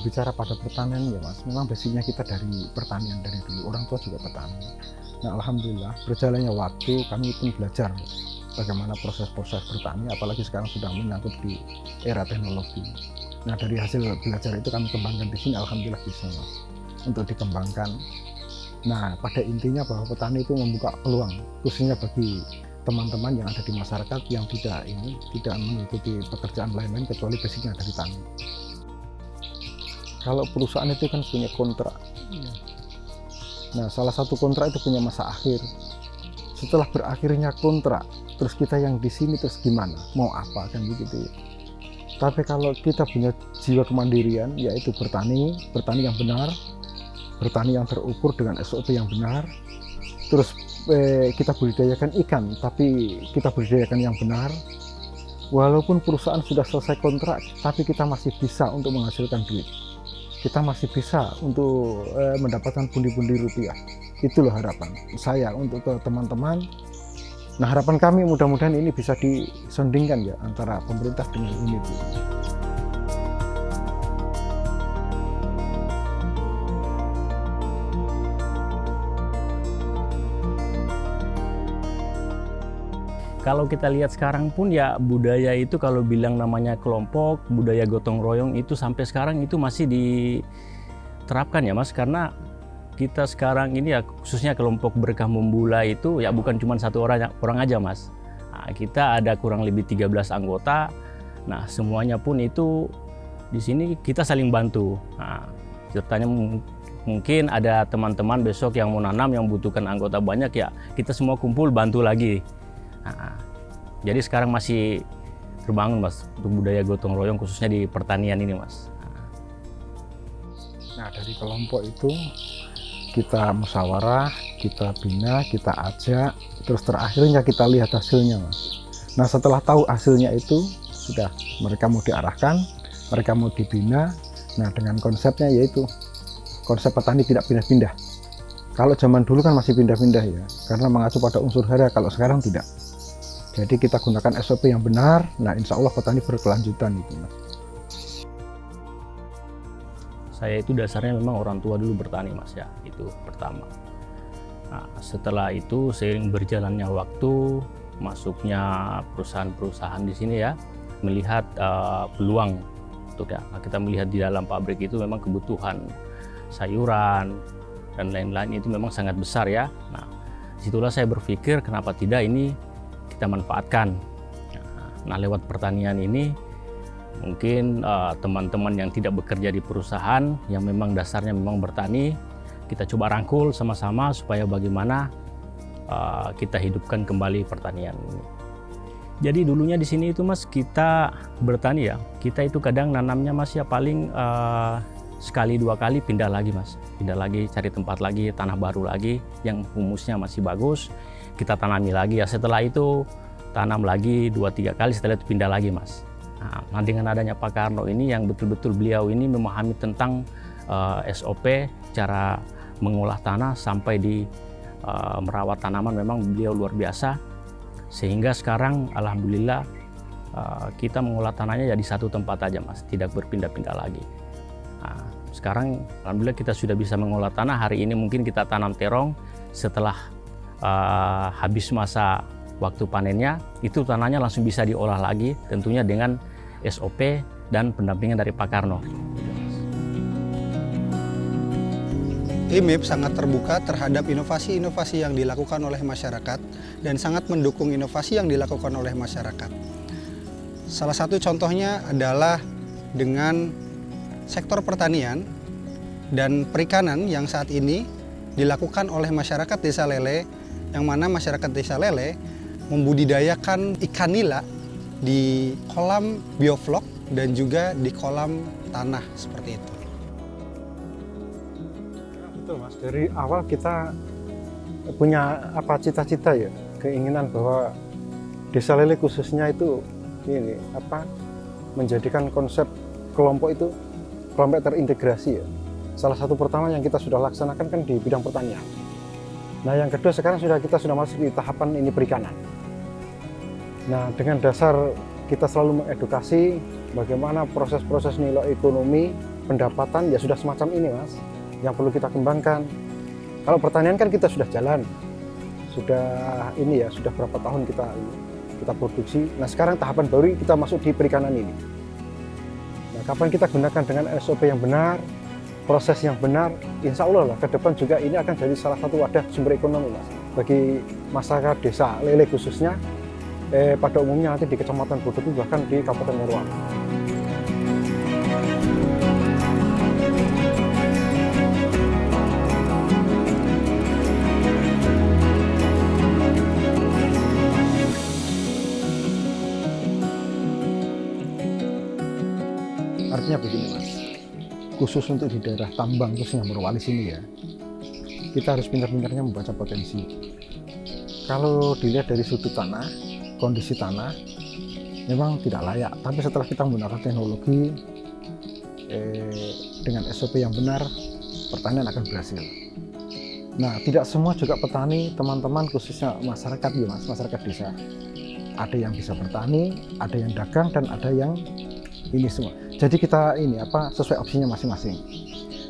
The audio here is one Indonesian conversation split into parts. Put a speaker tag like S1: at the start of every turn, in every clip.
S1: berbicara pada pertanian ya Mas, memang basicnya kita dari pertanian dari dulu, orang tua juga petani. Nah alhamdulillah berjalannya waktu kami pun belajar bagaimana proses-proses bertani, apalagi sekarang sudah menyangkut di era teknologi. Nah dari hasil belajar itu kami kembangkan di sini, alhamdulillah bisa Mas, untuk dikembangkan. Nah pada intinya bahwa petani itu membuka peluang, khususnya bagi teman-teman yang ada di masyarakat yang tidak mengikuti pekerjaan lain-lain kecuali basicnya dari tani. Kalau perusahaan itu kan punya kontrak. Nah, salah satu kontrak itu punya masa akhir. Setelah berakhirnya kontrak, terus kita yang di sini terus gimana? Mau apa kan begitu ya. Tapi kalau kita punya jiwa kemandirian, yaitu bertani yang benar, bertani yang terukur dengan SOP yang benar, terus kita budidayakan ikan, tapi kita budidayakan yang benar. Walaupun perusahaan sudah selesai kontrak, tapi kita masih bisa untuk menghasilkan duit. Kita masih bisa untuk mendapatkan pundi-pundi rupiah. Itulah harapan saya untuk ke teman-teman. Nah harapan kami mudah-mudahan ini bisa disandingkan ya antara pemerintah dengan UNIP.
S2: Kalau kita lihat sekarang pun ya budaya itu kalau bilang namanya kelompok, budaya gotong royong itu sampai sekarang itu masih diterapkan ya Mas, karena kita sekarang ini ya khususnya kelompok Berkah Membula itu ya bukan cuma satu orang aja Mas. Nah, kita ada kurang lebih 13 anggota. Nah, semuanya pun itu di sini kita saling bantu. Nah, ceritanya mungkin ada teman-teman besok yang mau nanam yang butuhkan anggota banyak ya kita semua kumpul bantu lagi. Nah, jadi sekarang masih terbangun Mas untuk budaya gotong royong khususnya di pertanian ini Mas.
S1: Nah dari kelompok itu kita musyawarah, kita bina, kita ajak, terus terakhirnya kita lihat hasilnya Mas. Nah setelah tahu hasilnya itu sudah mereka mau diarahkan, mereka mau dibina. Nah dengan konsepnya yaitu konsep petani tidak pindah-pindah. Kalau zaman dulu kan masih pindah-pindah ya, karena mengacu pada unsur hara, kalau sekarang tidak. Jadi kita gunakan SOP yang benar, nah insya Allah petani berkelanjutan itu Mas.
S2: Saya itu dasarnya memang orang tua dulu bertani Mas ya, itu pertama. Nah, setelah itu seiring berjalannya waktu, masuknya perusahaan-perusahaan di sini ya, melihat peluang untuk ya. Nah, kita melihat di dalam pabrik itu memang kebutuhan sayuran dan lain-lain itu memang sangat besar ya. Nah, disitulah saya berpikir kenapa tidak ini kita manfaatkan. Nah, lewat pertanian ini mungkin teman-teman yang tidak bekerja di perusahaan yang memang dasarnya memang bertani, kita coba rangkul sama-sama supaya bagaimana kita hidupkan kembali pertanian ini. Jadi dulunya di sini itu Mas kita bertani ya, kita itu kadang nanamnya Mas ya paling sekali dua kali pindah lagi Mas, pindah lagi cari tempat lagi, tanah baru lagi yang humusnya masih bagus, kita tanami lagi ya. Setelah itu tanam lagi 2-3 kali, setelah itu pindah lagi Mas. Nah dengan adanya Pak Karno ini yang betul-betul beliau ini memahami tentang SOP, cara mengolah tanah sampai di merawat tanaman, memang beliau luar biasa. Sehingga sekarang alhamdulillah kita mengolah tanahnya ya di satu tempat aja Mas, tidak berpindah-pindah lagi. Nah, sekarang alhamdulillah kita sudah bisa mengolah tanah. Hari ini mungkin kita tanam terong, setelah habis masa waktu panennya itu tanahnya langsung bisa diolah lagi, tentunya dengan SOP dan pendampingan dari Pak Karno.
S3: IMIP sangat terbuka terhadap inovasi-inovasi yang dilakukan oleh masyarakat dan sangat mendukung inovasi yang dilakukan oleh masyarakat. Salah satu contohnya adalah dengan sektor pertanian dan perikanan yang saat ini dilakukan oleh masyarakat Desa Lele, yang mana masyarakat Desa Lele membudidayakan ikan nila di kolam bioflok dan juga di kolam tanah seperti itu.
S1: Betul Mas, dari awal kita punya cita-cita ya, keinginan bahwa Desa Lele khususnya itu ini menjadikan konsep kelompok itu kelompok terintegrasi ya. Salah satu pertama yang kita sudah laksanakan kan di bidang pertanian. Nah yang kedua sekarang kita sudah masuk di tahapan ini perikanan. Nah dengan dasar kita selalu mengedukasi bagaimana proses-proses nilai ekonomi pendapatan ya sudah semacam ini Mas, yang perlu kita kembangkan. Kalau pertanian kan kita sudah jalan, sudah ini ya, sudah berapa tahun kita produksi. Nah sekarang tahapan baru kita masuk di perikanan ini. Nah kapan kita gunakan dengan SOP yang benar, proses yang benar, insya Allah lah ke depan juga ini akan jadi salah satu wadah sumber ekonomi Mas, bagi masyarakat desa lele khususnya, pada umumnya nanti di Kecamatan Bodoku bahkan di Kabupaten Morowali. Artinya begini Mas, khusus untuk di daerah tambang khususnya Morowali sini ya, kita harus pintar-pintarnya membaca potensi. Kalau dilihat dari sudut tanah, kondisi tanah memang tidak layak, tapi setelah kita menggunakan teknologi dengan SOP yang benar, pertanian akan berhasil. Nah tidak semua juga petani, teman-teman khususnya masyarakat ya Mas, masyarakat desa, ada yang bisa bertani, ada yang dagang, dan ada yang ini semua. Jadi kita ini sesuai opsinya masing-masing.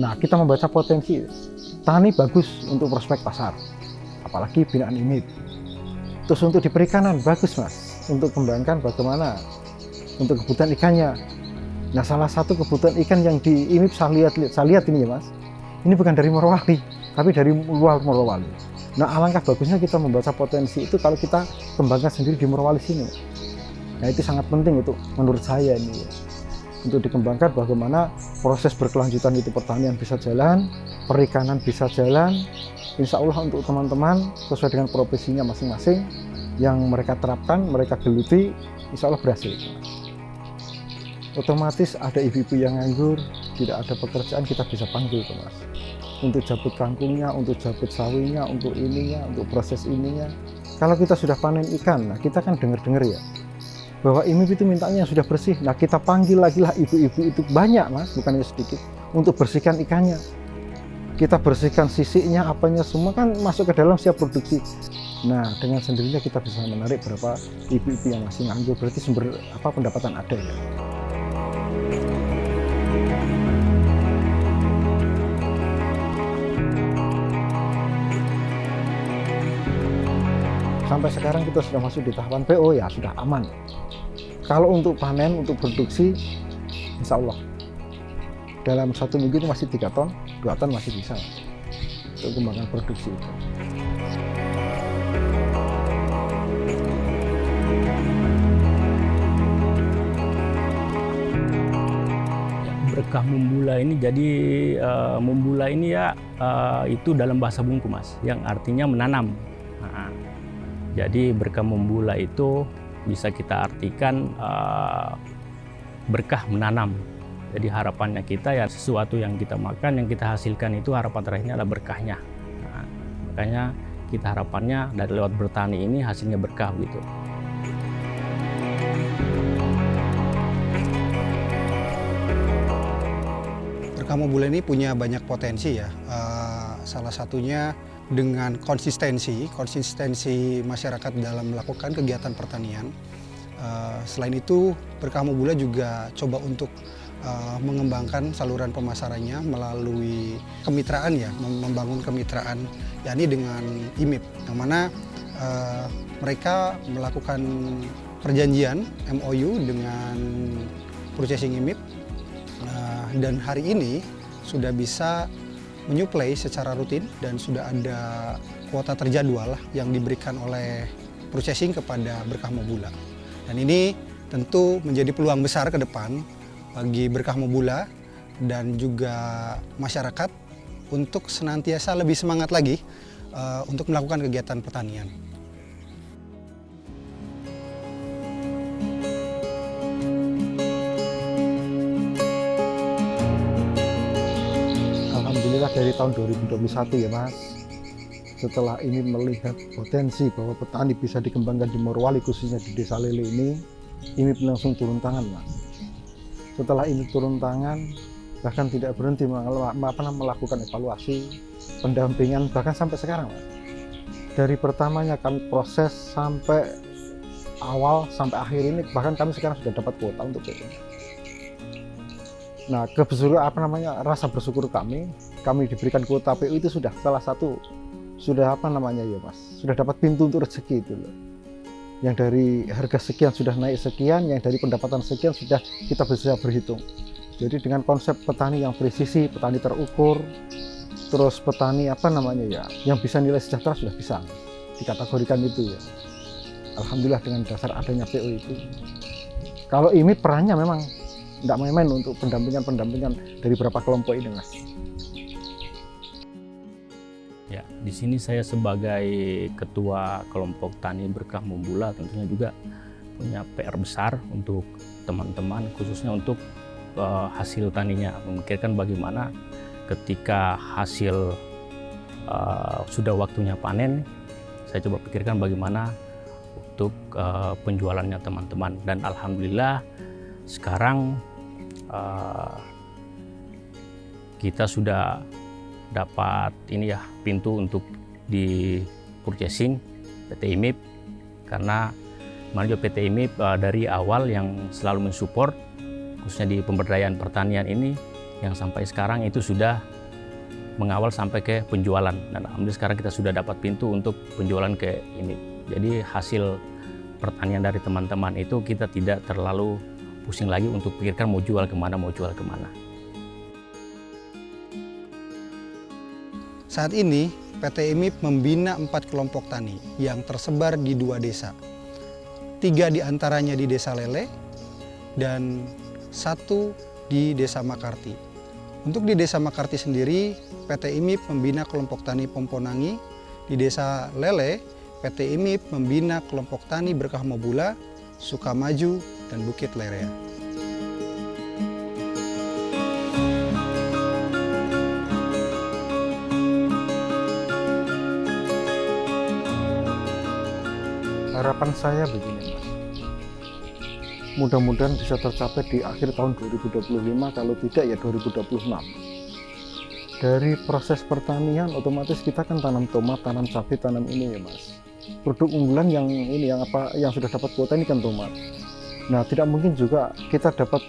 S1: Nah kita membaca potensi tani bagus untuk prospek pasar, apalagi binaan IMIP. Terus untuk di perikanan bagus Mas, untuk kembangkan bagaimana untuk kebutuhan ikannya. Nah salah satu kebutuhan ikan yang di IMIP saya lihat ini ya Mas, ini bukan dari Morowali, tapi dari luar Morowali. Nah alangkah bagusnya kita membaca potensi itu kalau kita kembangkan sendiri di Morowali sini. Nah itu sangat penting untuk menurut saya ini ya, untuk dikembangkan bagaimana proses berkelanjutan itu pertanian bisa jalan, perikanan bisa jalan. Insya Allah untuk teman-teman sesuai dengan profesinya masing-masing yang mereka terapkan, mereka geluti, insya Allah berhasil. Otomatis ada ibu-ibu yang nganggur, tidak ada pekerjaan, kita bisa panggil ke Mas. Untuk jabut kangkungnya, untuk jabut sawinya, untuk ininya, untuk proses ininya. Kalau kita sudah panen ikan, nah kita kan dengar-dengar ya, bahwa IMIP itu mintanya yang sudah bersih. Nah kita panggil lagi lah ibu-ibu itu banyak Mas, bukannya sedikit, untuk bersihkan ikannya. Kita bersihkan sisiknya, apanya semua kan masuk ke dalam siap produksi. Nah dengan sendirinya kita bisa menarik berapa ibu-ibu yang masih nganggur, berarti sumber pendapatan ada ya. Sampai sekarang kita sudah masuk di tahapan PO ya, sudah aman. Kalau untuk panen, untuk produksi, insya Allah dalam 1 minggu itu masih 3 ton, 2 ton masih bisa untuk kembangkan produksi itu.
S2: Berkah Mumbula ini jadi Mumbula ini ya itu dalam bahasa Bungku Mas, yang artinya menanam. Nah, jadi berkah Mumbula itu bisa kita artikan berkah menanam. Jadi harapannya kita ya sesuatu yang kita makan, yang kita hasilkan itu harapan terakhirnya adalah berkahnya. Nah, makanya kita harapannya dari lewat bertani ini hasilnya berkah gitu.
S3: Berkah Mumbula ini punya banyak potensi ya. Salah satunya dengan konsistensi masyarakat dalam melakukan kegiatan pertanian. Selain itu, Berkah Mumbula juga coba untuk mengembangkan saluran pemasarannya melalui kemitraan ya, membangun kemitraan yakni dengan IMIP, yang mana mereka melakukan perjanjian MOU dengan purchasing IMIP, dan hari ini sudah bisa menyuplai secara rutin dan sudah ada kuota terjadwal yang diberikan oleh purchasing kepada Berkah Mumbula. Dan ini tentu menjadi peluang besar ke depan bagi Berkah Mumbula dan juga masyarakat untuk senantiasa lebih semangat lagi untuk melakukan kegiatan pertanian.
S1: Alhamdulillah dari tahun 2021 ya Mas, setelah ini melihat potensi bahwa petani bisa dikembangkan di Morowali khususnya di Desa Lele ini langsung turun tangan Mas. Setelah ini turun tangan, bahkan tidak berhenti melakukan evaluasi, pendampingan, bahkan sampai sekarang Mas. Dari pertamanya kami proses sampai awal sampai akhir ini, bahkan kami sekarang sudah dapat kuota untuk PO. Nah, rasa bersyukur kami diberikan kuota PU itu sudah salah satu, sudah sudah dapat pintu untuk rezeki itu loh. Yang dari harga sekian sudah naik sekian, yang dari pendapatan sekian sudah kita bisa berhitung. Jadi dengan konsep petani yang presisi, petani terukur, terus petani yang bisa nilai sejahtera sudah bisa dikategorikan itu ya. Alhamdulillah dengan dasar adanya PU itu. Kalau IMIP perannya memang tidak main-main untuk pendampingan dari beberapa kelompok ini, Mas.
S2: Ya, di sini saya sebagai ketua kelompok tani Berkah Membula tentunya juga punya PR besar untuk teman-teman, khususnya untuk hasil taninya. Memikirkan bagaimana ketika hasil sudah waktunya panen, saya coba pikirkan bagaimana untuk penjualannya teman-teman. Dan alhamdulillah sekarang kita sudah dapat pintu untuk di purchasing PT IMIP, karena PT IMIP dari awal yang selalu mensupport khususnya di pemberdayaan pertanian ini, yang sampai sekarang itu sudah mengawal sampai ke penjualan, dan alhamdulillah sekarang kita sudah dapat pintu untuk penjualan ke IMIP. Jadi hasil pertanian dari teman-teman itu kita tidak terlalu pusing lagi untuk pikirkan mau jual kemana.
S3: Saat ini, PT IMIP membina 4 kelompok tani yang tersebar di 2 desa. 3 diantaranya di Desa Lele dan 1 di Desa Makarti. Untuk di Desa Makarti sendiri, PT IMIP membina kelompok tani Pomponangi. Di Desa Lele, PT IMIP membina kelompok tani Berkah Membula, Sukamaju, dan Bukit Lerea.
S1: Harapan saya begini, Mas. Mudah-mudahan bisa tercapai di akhir tahun 2025, kalau tidak ya 2026. Dari proses pertanian otomatis kita kan tanam tomat, tanam cabai, tanam ini ya, Mas. Produk unggulan yang sudah dapat kuota ini kan tomat. Nah, tidak mungkin juga kita dapat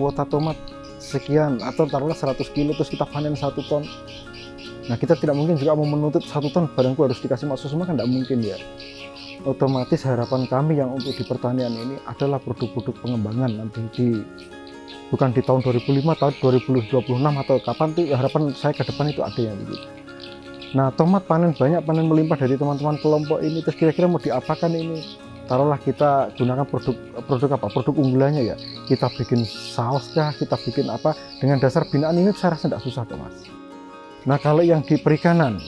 S1: kuota tomat sekian atau taruhlah 100 kilo terus kita panen 1 ton. Nah, kita tidak mungkin juga mau menuntut 1 ton barangku harus dikasih masuk semua, kan tidak mungkin ya. Otomatis harapan kami yang untuk di pertanian ini adalah produk-produk pengembangan nanti bukan di tahun 2005, tahun 2026 atau kapan tuh, harapan saya ke depan itu ada yang begitu. Nah, tomat panen banyak, panen melimpah dari teman-teman kelompok ini, terus kira-kira mau diapakan ini? Taruhlah kita gunakan produk unggulannya ya, kita bikin saus kah, kita bikin apa, dengan dasar binaan ini saya rasa tidak susah kok, Mas. Nah, kalau yang di perikanan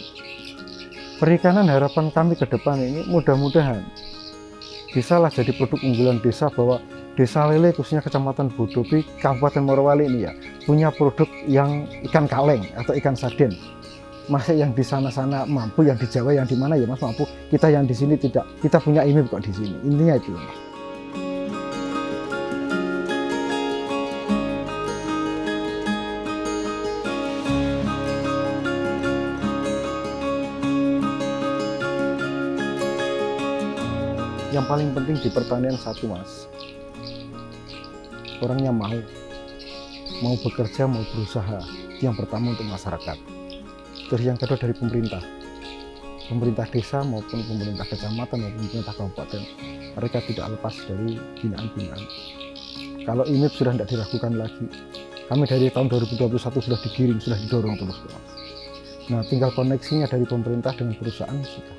S1: harapan kami ke depan ini mudah-mudahan bisalah jadi produk unggulan desa, bahwa Desa Lele khususnya Kecamatan Bodopi, Kabupaten Morowali ini ya, punya produk yang ikan kaleng atau ikan sarden. Masa yang di sana-sana mampu, yang di Jawa, yang di mana ya Mas mampu, kita yang di sini tidak, kita punya IMIP kok di sini. Intinya itu. Yang paling penting di pertanian satu, Mas, orangnya mau bekerja, mau berusaha. Itu yang pertama untuk masyarakat. Terus yang kedua dari pemerintah desa maupun pemerintah kecamatan maupun pemerintah kabupaten, mereka tidak lepas dari binaan-binaan. Kalau IMIP sudah tidak diragukan lagi. Kami dari tahun 2021 sudah digiring, sudah didorong terus. Nah, tinggal koneksinya dari pemerintah dengan perusahaan sudah.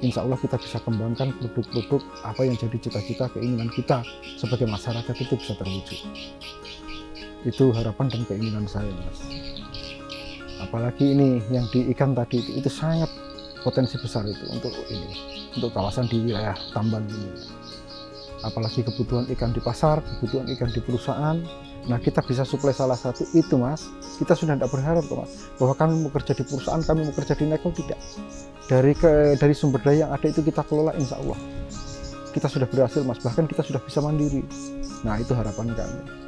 S1: Insya Allah kita bisa kembangkan produk-produk apa yang jadi cita-cita, keinginan kita sebagai masyarakat itu bisa terwujud. Itu harapan dan keinginan saya, Mas. Apalagi ini yang di ikan tadi itu sangat potensi besar itu untuk kawasan di wilayah tambang ini. Apalagi kebutuhan ikan di pasar, kebutuhan ikan di perusahaan. Nah, kita bisa suplai salah satu itu, Mas. Kita sudah tidak berharap kok, Mas, bahwa kami mau kerja di perusahaan, kami mau kerja di Neko, tidak. Dari sumber daya yang ada itu kita kelola, insya Allah kita sudah berhasil, Mas. Bahkan kita sudah bisa mandiri. Nah, itu harapan kami.